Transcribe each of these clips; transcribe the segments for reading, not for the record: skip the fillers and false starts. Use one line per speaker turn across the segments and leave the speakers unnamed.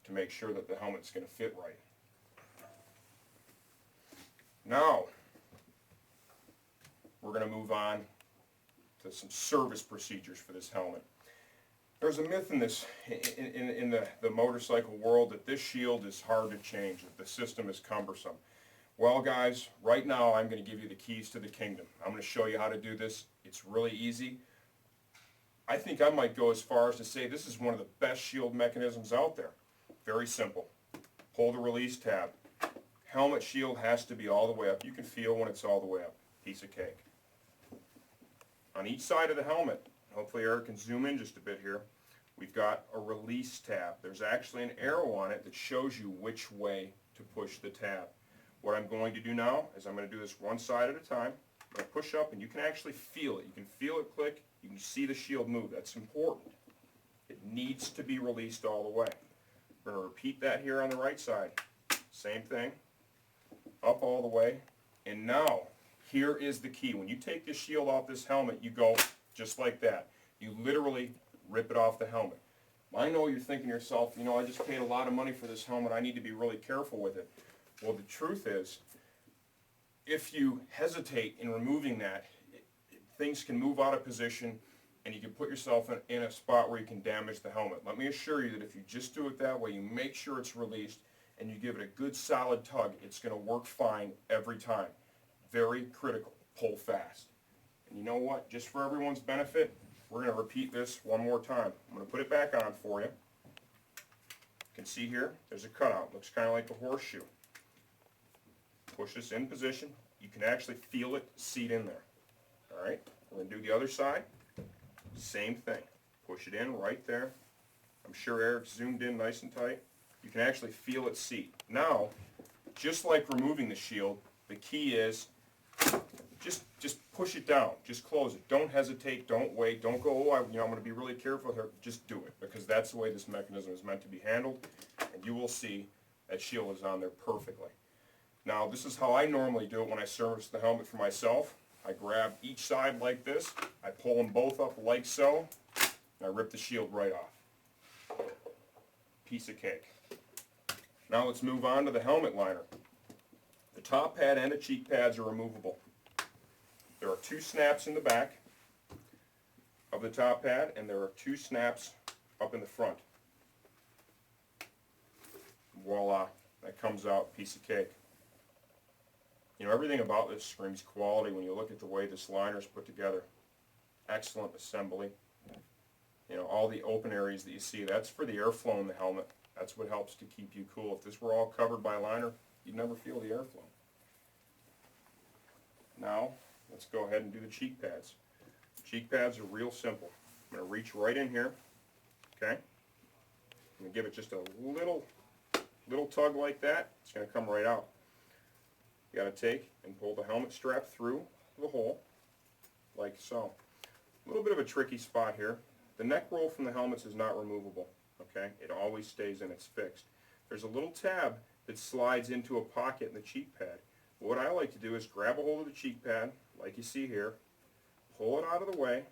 to make sure that the helmet's going to fit right. Now, we're going to move on to some service procedures for this helmet. There's a myth in the motorcycle world that this shield is hard to change, that the system is cumbersome. Well guys, right now I'm going to give you the keys to the kingdom. I'm going to show you how to do this. It's really easy. I think I might go as far as to say this is one of the best shield mechanisms out there. Very simple. Pull the release tab. Helmet shield has to be all the way up. You can feel when it's all the way up. Piece of cake. On each side of the helmet, hopefully Eric can zoom in just a bit here, we've got a release tab. There's actually an arrow on it that shows you which way to push the tab. What I'm going to do now is I'm going to do this one side at a time. I'm going to push up and you can actually feel it. You can feel it click. You can see the shield move. That's important. It needs to be released all the way. We're going to repeat that here on the right side. Same thing. Up all the way. And now, here is the key. When you take this shield off this helmet, you go just like that. You literally rip it off the helmet. I know you're thinking to yourself, you know, I just paid a lot of money for this helmet. I need to be really careful with it. Well, the truth is, if you hesitate in removing that, things can move out of position and you can put yourself in a spot where you can damage the helmet. Let me assure you that if you just do it that way, you make sure it's released and you give it a good solid tug, it's going to work fine every time. Very critical. Pull fast. And you know what? Just for everyone's benefit, we're going to repeat this one more time. I'm going to put it back on for you. You can see here, there's a cutout. Looks kind of like a horseshoe. Push this in position. You can actually feel it seat in there. Alright, we're going to do the other side. Same thing. Push it in right there. I'm sure Eric's zoomed in nice and tight. You can actually feel it seat. Now, just like removing the shield, the key is just push it down. Just close it. Don't hesitate. Don't wait. Don't go, I'm going to be really careful here. Just do it, because that's the way this mechanism is meant to be handled, and you will see that shield is on there perfectly. Now, this is how I normally do it when I service the helmet for myself. I grab each side like this, I pull them both up like so, and I rip the shield right off. Piece of cake. Now let's move on to the helmet liner. The top pad and the cheek pads are removable. There are 2 snaps in the back of the top pad, and there are 2 snaps up in the front. Voila, that comes out, piece of cake. You know, everything about this screams quality when you look at the way this liner is put together. Excellent assembly. You know, all the open areas that you see, that's for the airflow in the helmet. That's what helps to keep you cool. If this were all covered by liner, you'd never feel the airflow. Now, let's go ahead and do the cheek pads. Cheek pads are real simple. I'm going to reach right in here, okay? I'm going to give it just a little tug like that. It's going to come right out. You got to take and pull the helmet strap through the hole, like so. A little bit of a tricky spot here. The neck roll from the helmets is not removable, okay? It always stays in, it's fixed. There's a little tab that slides into a pocket in the cheek pad. What I like to do is grab a hold of the cheek pad, like you see here, pull it out of the way,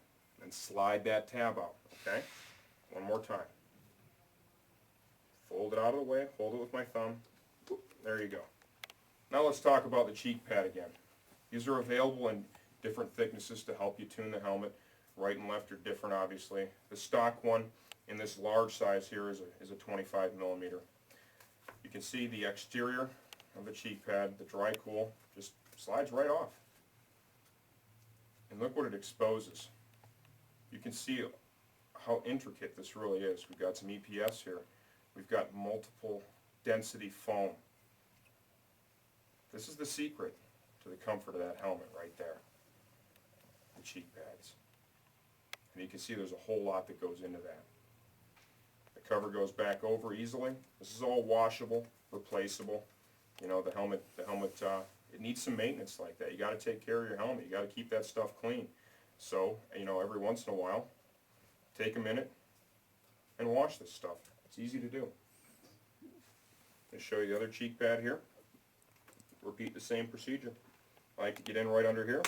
and slide that tab out, okay? One more time. Fold it out of the way, hold it with my thumb. There you go. Now let's talk about the cheek pad again. These are available in different thicknesses to help you tune the helmet. Right and left are different, obviously. The stock one in this large size here is a 25 millimeter. You can see the exterior of the cheek pad, the dry cool, just slides right off. And look what it exposes. You can see how intricate this really is. We've got some EPS here. We've got multiple density foam. This is the secret to the comfort of that helmet right there. The cheek pads. And you can see there's a whole lot that goes into that. The cover goes back over easily. This is all washable, replaceable. You know, the helmet, it needs some maintenance like that. You got to take care of your helmet. You got to keep that stuff clean. So, you know, every once in a while, take a minute and wash this stuff. It's easy to do. I'll show you the other cheek pad here. Repeat the same procedure. I like to get in right under here.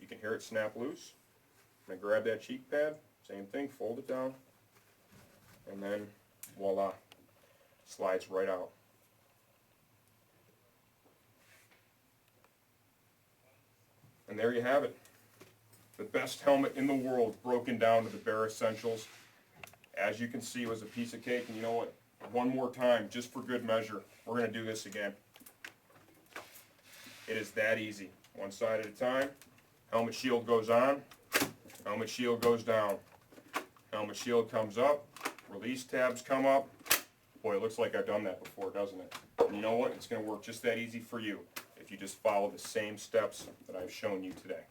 You can hear it snap loose. And I grab that cheek pad, same thing, fold it down, and then voila. Slides right out. And there you have it. The best helmet in the world, broken down to the bare essentials. As you can see, it was a piece of cake. And you know what? One more time, just for good measure, we're going to do this again. It is that easy. One side at a time. Helmet shield goes on. Helmet shield goes down. Helmet shield comes up. Release tabs come up. Boy, it looks like I've done that before, doesn't it? And you know what? It's going to work just that easy for you if you just follow the same steps that I've shown you today.